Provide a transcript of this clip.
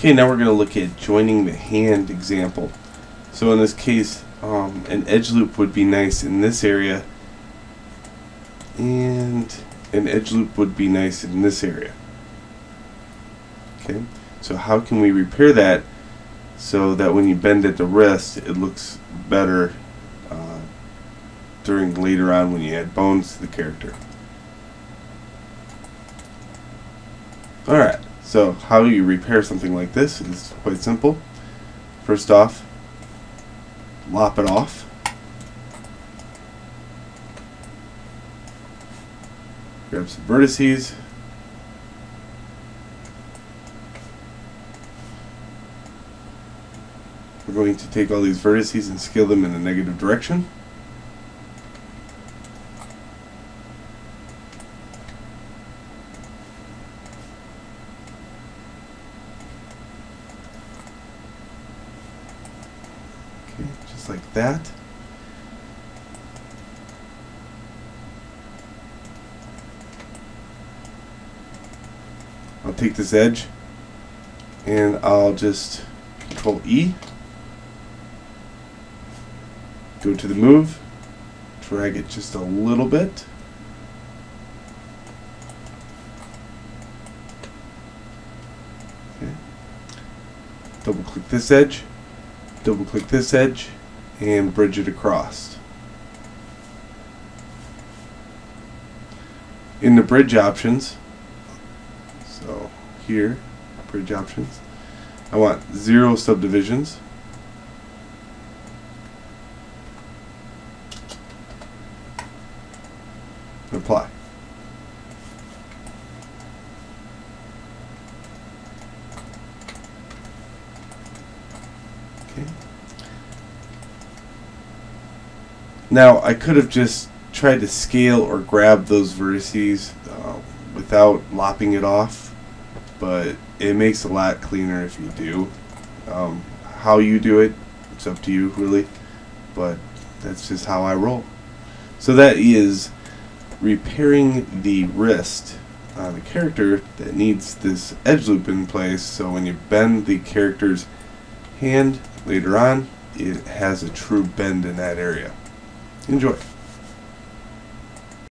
Okay, now we're going to look at joining the hand example. So in this case, an edge loop would be nice in this area, and an edge loop would be nice in this area. Okay, so how can we repair that so that when you bend at the wrist it looks better during later on when you add bones to the character? Alright, so how you repair something like this is quite simple. First off, lop it off. Grab some vertices. We're going to take all these vertices and scale them in a negative direction. Okay, just like that. I'll take this edge and I'll just Control E, go to the move, drag it just a little bit, okay. Double click this edge, double click this edge, and bridge it across. In the bridge options, so here, bridge options, I want 0 subdivisions. And apply. Okay. Now I could have just tried to scale or grab those vertices without lopping it off, but it makes it a lot cleaner if you do. How you do it, it's up to you really, but that's just how I roll. So that is repairing the wrist on the character that needs this edge loop in place, so when you bend the character's hand later on, it has a true bend in that area. Enjoy.